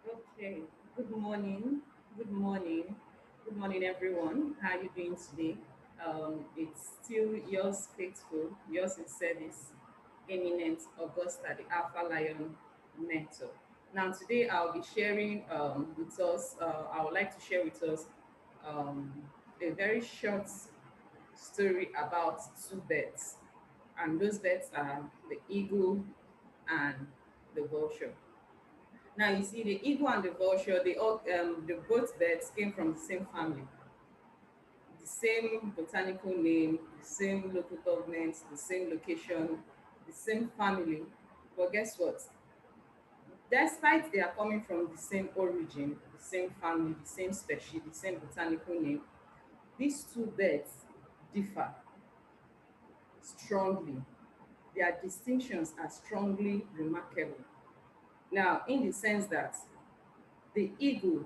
Okay, good morning. Good morning. Good morning, everyone. How are you doing today? It's still yours faithful, yours in service, eminent Augusta, the Alpha Lion mentor. Now, today I'll be sharing with us, I would like to share with us um, a very short story about two birds. And those birds are the eagle and the vulture. Now you see the eagle and the vulture, the both birds came from the same family, the same botanical name, the same local government, the same location, the same family. But guess what? Despite they are coming from the same origin, the same family, the same species, the same botanical name, these two birds differ strongly. Their distinctions are strongly remarkable. Now, in the sense that the eagle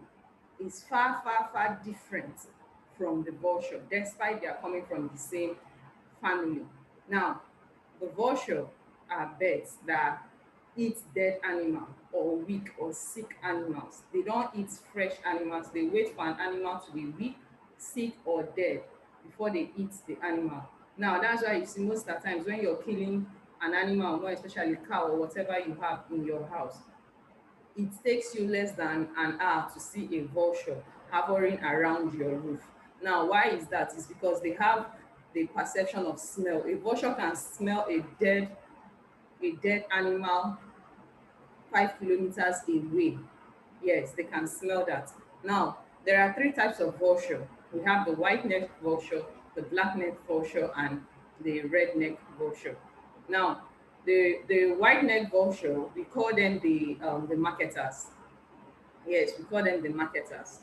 is far, far, far different from the vulture, despite they are coming from the same family. Now, the vulture are birds that eat dead animal or weak or sick animals. They don't eat fresh animals. They wait for an animal to be weak, sick, or dead before they eat the animal. Now, that's why you see most of the times when you're killing an animal, more especially cow or whatever you have in your house, it takes you less than an hour to see a vulture hovering around your roof. Now, why is that? It's because they have the perception of smell. A vulture can smell a dead animal 5 kilometers away. Yes, they can smell that. Now, there are three types of vulture. We have the white-necked vulture, the black-necked vulture, and the red-necked vulture. Now, the white-necked vulture, we call them the marketers. Yes, we call them the marketers.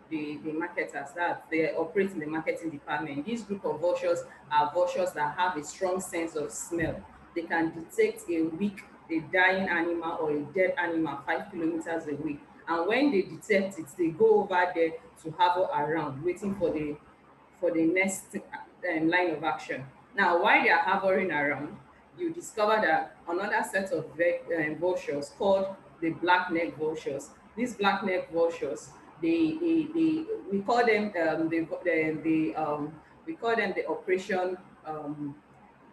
The marketers that they operate in the marketing department. This group of vultures are vultures that have a strong sense of smell. They can detect a weak, a dying animal or a dead animal 5 kilometers away. And when they detect it, they go over there to hover around, waiting for the next line of action. Now, while they are hovering around, you discover that another set of vultures called the black neck vultures. These black neck vultures, we call them we call them the operation.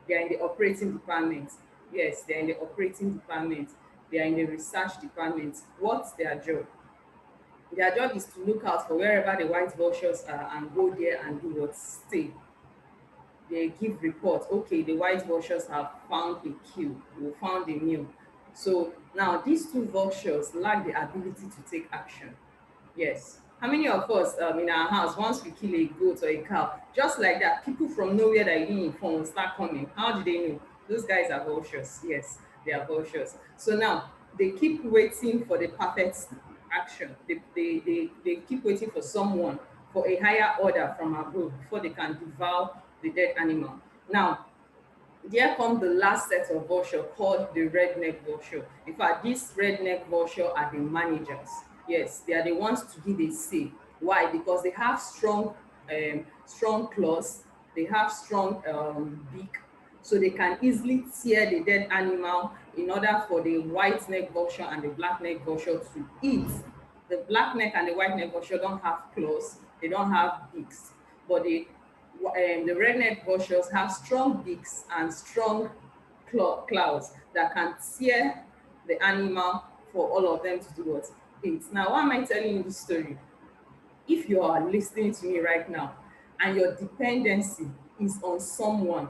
They are in the operating department. Yes, they are in the operating department. They are in the research department. What's their job? Their job is to look out for wherever the white vultures are and go there and do what? Stay. They give reports. Okay, the white vultures have found a kill, we found a meal. So now these two vultures lack the ability to take action. Yes. How many of us in our house, once we kill a goat or a cow, just like that, people from nowhere that you didn't inform will start coming? How do they know? Those guys are vultures. Yes, they are vultures. So now they keep waiting for the perfect action. They keep waiting for someone, for a higher order from above before they can devour the dead animal. Now, there come the last set of vulture called the redneck vulture. In fact, these redneck vulture are the managers. Yes, they are the ones to give a say. Why? Because they have strong claws, they have strong beak, so they can easily tear the dead animal in order for the white neck vulture and the black neck vulture to eat. The black neck and the white neck vulture don't have claws, they don't have beaks, but the redneck vultures have strong beaks and strong claws that can tear the animal for all of them to do what? Eat. Now, why am I telling you this story? If you are listening to me right now and your dependency is on someone,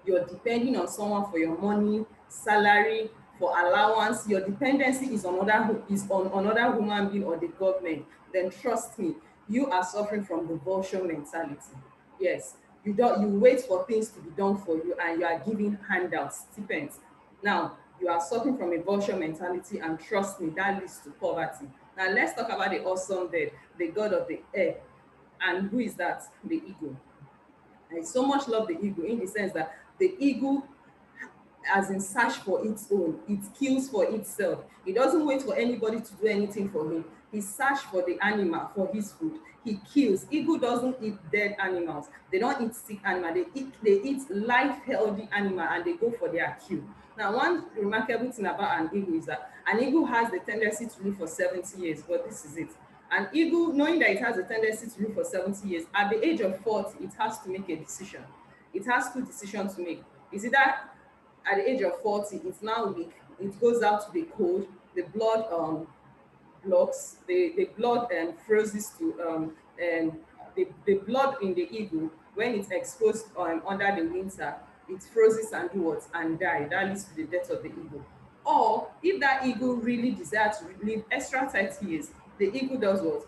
you're depending on someone for your money, salary, for allowance, your dependency is on another human being or the government, then trust me, you are suffering from the vulture mentality. Yes, you wait for things to be done for you and you are giving handouts, stipends. Now, you are suffering from a vulture mentality, and trust me, that leads to poverty. Now, let's talk about the awesome bird, the god of the air. And who is that? The eagle. I so much love the eagle in the sense that the eagle, as in search for its own, it kills for itself. It doesn't wait for anybody to do anything for him. He search for the animal for his food. He kills. Eagle doesn't eat dead animals. They don't eat sick animal. They eat life healthy animal, and they go for their kill. Now, one remarkable thing about an eagle is that an eagle has the tendency to live for 70 years, but this is it. An eagle, knowing that it has a tendency to live for 70 years, at the age of 40, it has to make a decision. It has two decisions to make. Is it that at the age of 40, it's now weak, it goes out to the cold, the blood blocks, the blood freezes to the blood in the eagle, when it's exposed under the winter, it freezes and do what? And die. That leads to the death of the eagle. Or if that eagle really desires to live extra 30 years, the eagle does what?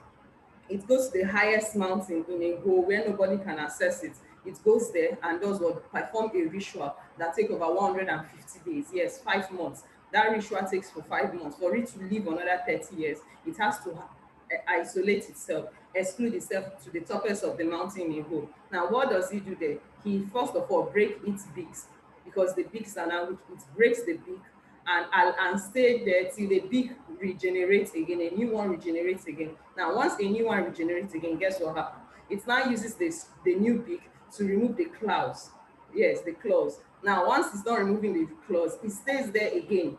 It goes to the highest mountain in a hole where nobody can access it. It goes there and does what? Perform a ritual that take over 150 days. Yes, 5 months. That ritual takes for 5 months. For it to live another 30 years, it has to isolate itself, exclude itself to the topest of the mountain in a hole. Now, what does he do there? He first of all break its beaks, because the beaks are now weak. It breaks the beak and stay there till the beak regenerates again, a new one regenerates again. Now, once a new one regenerates again, guess what happens? It now uses the new beak to remove the claws. Yes, the claws. Now, once it's done removing the claws, it stays there again.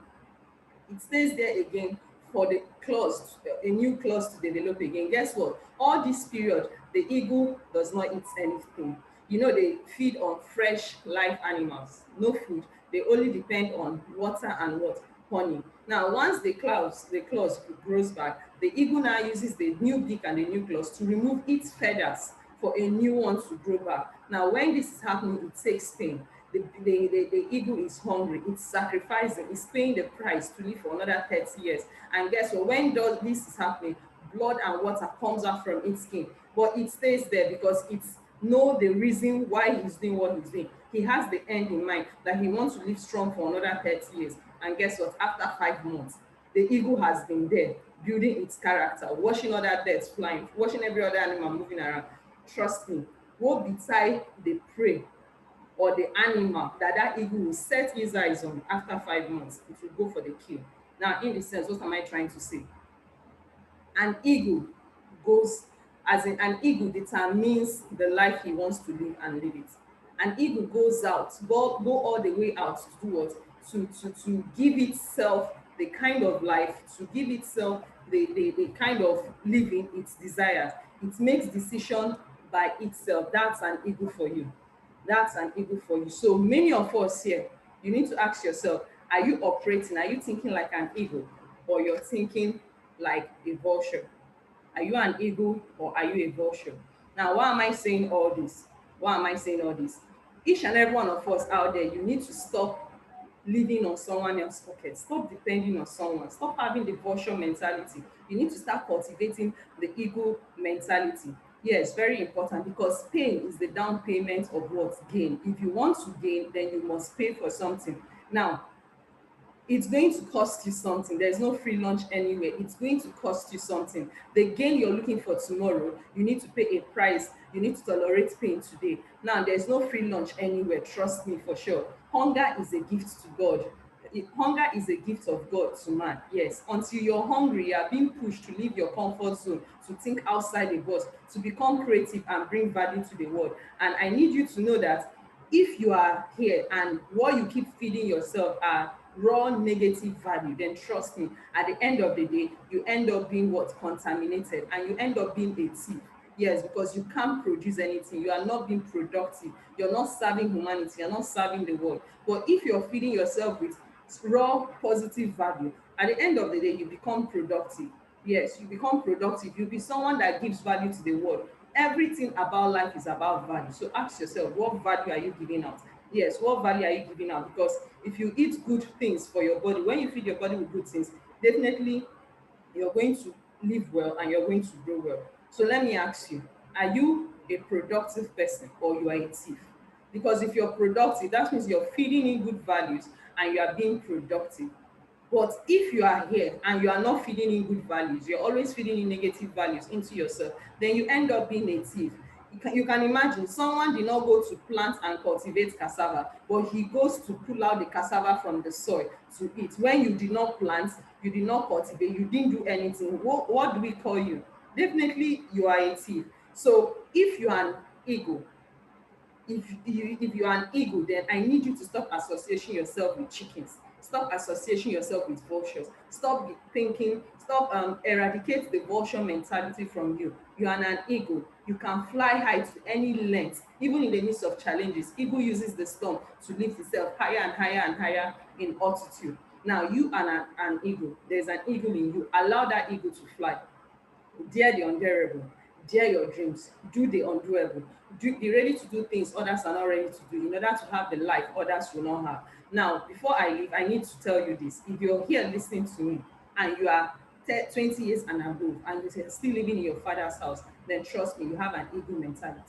It stays there again for the claws, a new claws to develop again. Guess what? All this period, the eagle does not eat anything. You know, they feed on fresh live animals, no food. They only depend on water and what? Honey. Now, once the claws grows back, the eagle now uses the new beak and the new claws to remove its feathers for a new one to grow back. Now, when this is happening, it takes pain. The eagle is hungry, it's sacrificing, it's paying the price to live for another 30 years. And guess what? When this is happening, blood and water comes out from its skin, but it stays there because it's know the reason why he's doing what he's doing. He has the end in mind, that he wants to live strong for another 30 years. And guess what? After 5 months, the eagle has been there, building its character, watching other birds flying, watching every other animal moving around. Trust me, go beside the prey or the animal that eagle will set his eyes on after 5 months, it will go for the kill. Now, in this sense, what am I trying to say? An eagle goes, as in an eagle determines the life he wants to live and live it. An eagle goes out, go all the way out to do what? To give itself the kind of life, to give itself the kind of living it desires. It makes decision by itself. That's an eagle for you. That's an eagle for you. So many of us here, you need to ask yourself, are you operating, are you thinking like an eagle, or you're thinking like a vulture? Are you an eagle or are you a vulture? Now, why am I saying all this? Why am I saying all this? Each and every one of us out there, you need to stop living on someone else's pocket. Stop depending on someone. Stop having the vulture mentality. You need to start cultivating the eagle mentality. Yes, very important, because pain is the down payment of what? Gain. If you want to gain, then you must pay for something. Now, it's going to cost you something. There's no free lunch anywhere. It's going to cost you something. The gain you're looking for tomorrow, you need to pay a price. You need to tolerate pain today. Now, there's no free lunch anywhere. Trust me, for sure. Hunger is a gift to God. Hunger is a gift of God to man. Yes, until you're hungry, you are being pushed to leave your comfort zone, to think outside the box, to become creative and bring value to the world. And I need you to know that if you are here and what you keep feeding yourself are raw negative value, then trust me, at the end of the day, you end up being what? Contaminated, and you end up being a thief. Yes, because you can't produce anything. You are not being productive. You're not serving humanity. You're not serving the world. But if you're feeding yourself with raw positive value, at the end of the day, you become productive. Yes, you become productive. You'll be someone that gives value to the world. Everything about life is about value. So ask yourself, what value are you giving out? Yes, what value are you giving out? Because if you eat good things for your body, when you feed your body with good things, definitely you're going to live well and you're going to grow well. So let me ask you, are you a productive person or you are a thief? Because if you're productive, that means you're feeding in good values and you are being productive. But if you are here and you are not feeding in good values, you're always feeding in negative values into yourself, then you end up being a thief. You can imagine someone did not go to plant and cultivate cassava, but he goes to pull out the cassava from the soil to eat. When you did not plant, you did not cultivate, you didn't do anything, what do we call you? Definitely you are a thief. So if you are an eagle, if you are an eagle, then I need you to stop associating yourself with chickens. Stop associating yourself with vultures. Stop eradicate the vulture mentality from you. You are an eagle. You can fly high to any length, even in the midst of challenges. Eagle uses the storm to lift itself higher and higher and higher in altitude. Now you are an eagle. There's an eagle in you. Allow that eagle to fly. Dare the undareable, dare your dreams, do the undoable, be ready to do things others are not ready to do in order to have the life others will not have. Now, before I leave, I need to tell you this. If you're here listening to me and you are 20 years and above and you're still living in your father's house, then trust me, you have an ego mentality.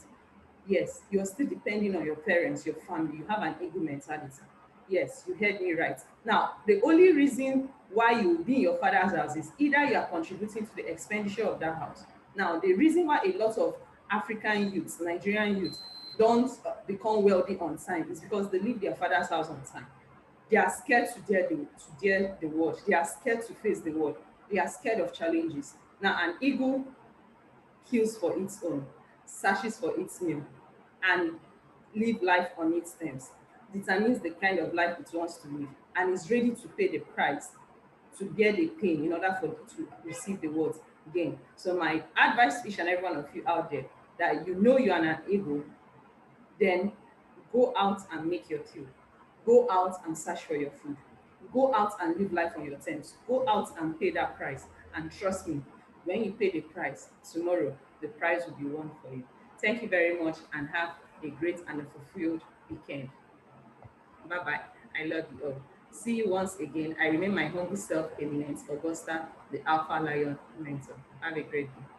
Yes, you're still depending on your parents, your family. You have an ego mentality. Yes, you heard me right. Now, the only reason why you will be in your father's house is either you are contributing to the expenditure of that house. Now, the reason why a lot of African youths, Nigerian youths, don't become wealthy on time is because they leave their father's house on time. They are scared to dare the world. They are scared to face the world. They are scared of challenges. Now, an ego kills for its own, searches for its meal, and live life on its terms, determines the kind of life it wants to live, and is ready to pay the price, to bear the pain in order for to receive the words gain. So my advice to each and every one of you out there, that you know you are an ego, then go out and make your kill. Go out and search for your food. Go out and live life on your terms. Go out and pay that price. And trust me, when you pay the price, tomorrow the prize will be won for you. Thank you very much and have a great and a fulfilled weekend. Bye bye. I love you all. See you once again. I remain my humble self, Eminent Augusta, the Alpha Lion Mentor. Have a great day.